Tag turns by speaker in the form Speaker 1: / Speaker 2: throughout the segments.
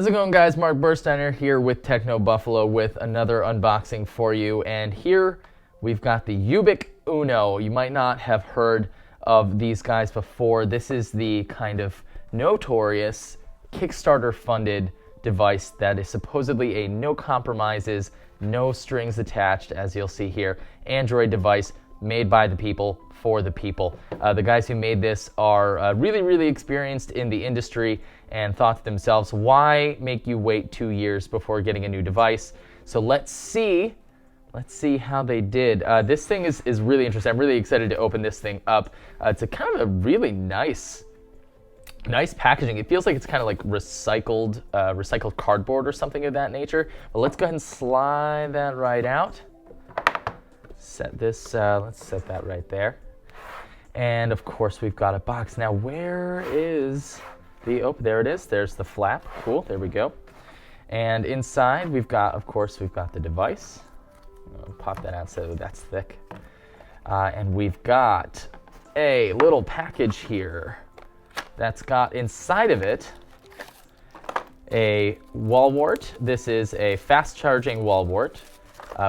Speaker 1: How's it going, guys? Mark Bursteiner here with TechnoBuffalo with another unboxing for you. And here we've got the Ubik Uno. You might not have heard of these guys before. This is the kind of notorious Kickstarter-funded device that is supposedly a no compromises, no strings attached, as you'll see here, Android device made by the people for the people. The guys who made this are really experienced in the industry and thought to themselves, why make you wait 2 years before getting a new device? So let's see how they did. This thing is really interesting. I'm really excited to open this thing up. It's a kind of a really nice packaging. It feels like it's kind of like recycled cardboard or something of that nature. But let's go ahead and slide that right out. Set this, let's set that right there. And of course we've got a box. Now where is the, oh, there it is. There's the flap. Cool, there we go. And inside we've got, of course, we've got the device. I'll pop that out so that's thick. And we've got a little package here that's got inside of it a wall wart. This is a fast charging wall wart,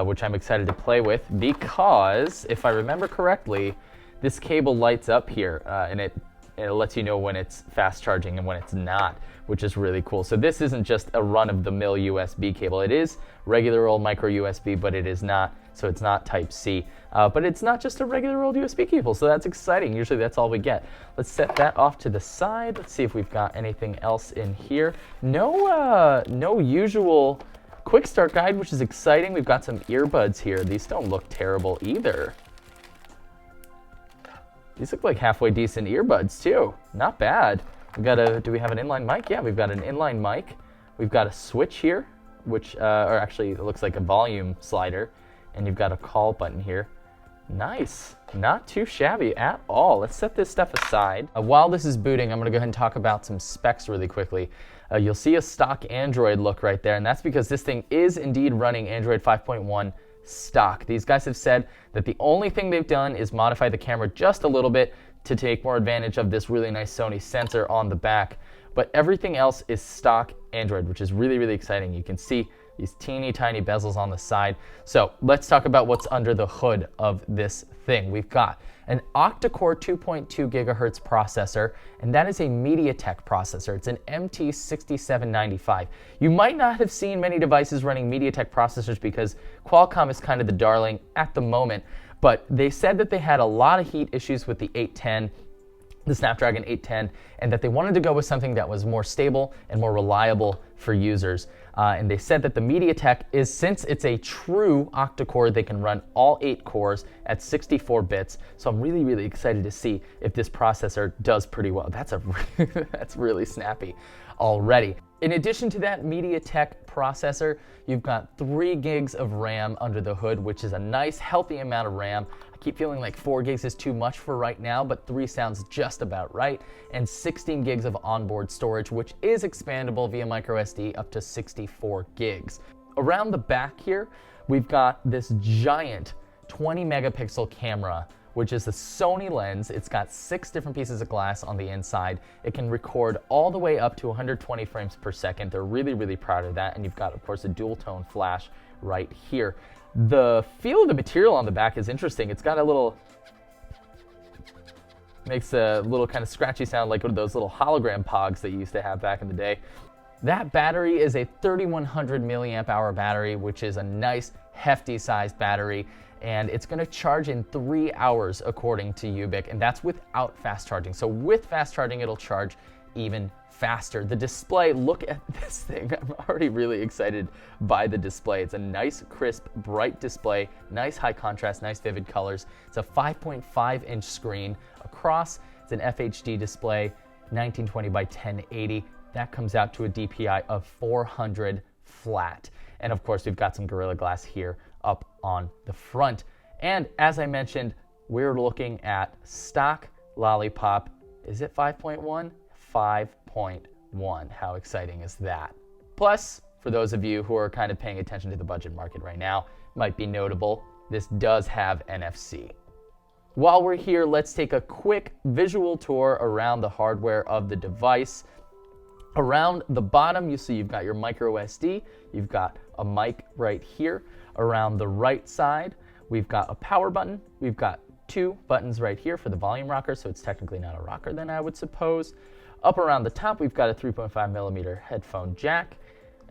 Speaker 1: which I'm excited to play with because, if I remember correctly, this cable lights up here and it lets you know when it's fast charging and when it's not, which is really cool. So this isn't just a run-of-the-mill USB cable. It is regular old micro USB, but it is not, so it's not Type-C. But it's not just a regular old USB cable, so that's exciting. Usually that's all we get. Let's set that off to the side. Let's see if we've got anything else in here. No usual quick start guide, which is exciting. We've got some earbuds here. These don't look terrible either. These look like halfway decent earbuds too. Not bad. We got a, do we have an inline mic? Yeah, we've got an inline mic. We've got a switch here, which, or actually it looks like a volume slider. And you've got a call button here. Nice. Not too shabby at all. Let's set this stuff aside. While this is booting, I'm gonna go ahead and talk about some specs really quickly. You'll see a stock Android look right there, and that's because this thing is indeed running Android 5.1 stock. These guys have said that the only thing they've done is modify the camera just a little bit to take more advantage of this really nice Sony sensor on the back, but everything else is stock Android, which is really exciting. You can see these teeny tiny bezels on the side. So let's talk about what's under the hood of this thing. We've got an octa-core 2.2 gigahertz processor, and that is a MediaTek processor. It's an MT6795. You might not have seen many devices running MediaTek processors because Qualcomm is kind of the darling at the moment, but they said that they had a lot of heat issues with the 810, the Snapdragon 810, and that they wanted to go with something that was more stable and more reliable for users. And they said that the MediaTek is, since it's a true octa-core, they can run all 8 cores at 64 bits. So I'm really excited to see if this processor does pretty well. That's that's really snappy already. In addition to that MediaTek processor, you've got 3 gigs of RAM under the hood, which is a nice, healthy amount of RAM. I keep feeling like 4 gigs is too much for right now, but 3 sounds just about right. And 16 gigs of onboard storage, which is expandable via microSD up to 64 gigs. Around the back here, we've got this giant 20 megapixel camera, which is the Sony lens. It's got 6 different pieces of glass on the inside. It can record all the way up to 120 frames per second. They're really proud of that. And you've got, of course, a dual tone flash right here. The feel of the material on the back is interesting. It's got a little, makes a little kind of scratchy sound like one of those little hologram pogs that you used to have back in the day. That battery is a 3100 milliamp hour battery, which is a nice hefty sized battery. And it's gonna charge in 3 hours according to Ubik, and that's without fast charging. So with fast charging, it'll charge even faster. The display, look at this thing. I'm already really excited by the display. It's a nice, crisp, bright display, nice high contrast, nice vivid colors. It's a 5.5 inch screen across. It's an FHD display, 1920 by 1080. That comes out to a DPI of 400 flat. And of course, we've got some Gorilla Glass here up on the front. And as I mentioned, we're looking at stock Lollipop. Is it 5.1? 5.1. How exciting is that? Plus, for those of you who are kind of paying attention to the budget market right now, might be notable, this does have NFC. While we're here, let's take a quick visual tour around the hardware of the device. Around the bottom, you see you've got your micro SD, you've got a mic right here. Around the right side, we've got a power button, we've got 2 buttons right here for the volume rocker, so it's technically not a rocker then, I would suppose. Up around the top, we've got a 3.5 millimeter headphone jack,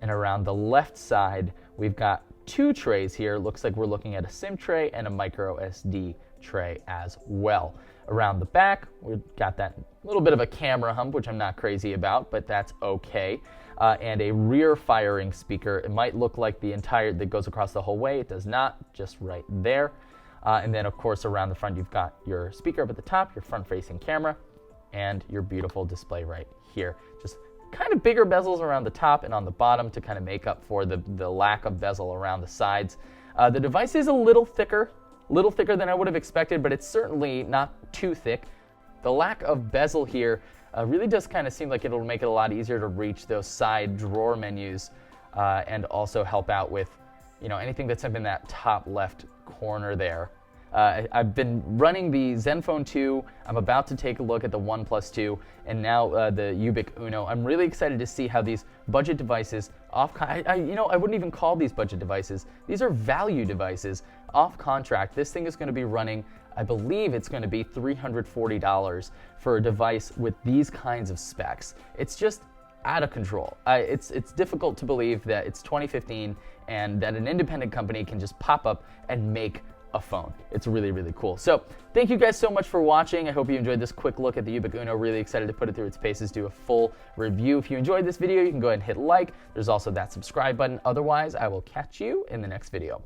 Speaker 1: and around the left side, we've got 2 trays here. Looks like we're looking at a SIM tray and a micro SD tray as well. Around the back, we've got that little bit of a camera hump, which I'm not crazy about, but that's okay. And a rear firing speaker. It might look like the entire, that goes across the whole way. It does not, just right there. And then of course around the front, you've got your speaker up at the top, your front facing camera, and your beautiful display right here. Just kind of bigger bezels around the top and on the bottom to kind of make up for the lack of bezel around the sides. The device is a little thicker than I would have expected, but it's certainly not too thick. The lack of bezel here really does kind of seem like it'll make it a lot easier to reach those side drawer menus and also help out with, you know, anything that's up in that top left corner there. I've been running the Zenfone 2. I'm about to take a look at the OnePlus 2, and now the Ubik Uno. I'm really excited to see how these budget devices I wouldn't even call these budget devices. These are value devices off contract. This thing is going to be running, I believe it's going to be $340 for a device with these kinds of specs. It's just out of control. It's difficult to believe that it's 2015 and that an independent company can just pop up and make a phone. It's really, really cool. So thank you guys so much for watching. I hope you enjoyed this quick look at the Ubik Uno. Really excited to put it through its paces, do a full review. If you enjoyed this video, you can go ahead and hit like. There's also that subscribe button. Otherwise, I will catch you in the next video.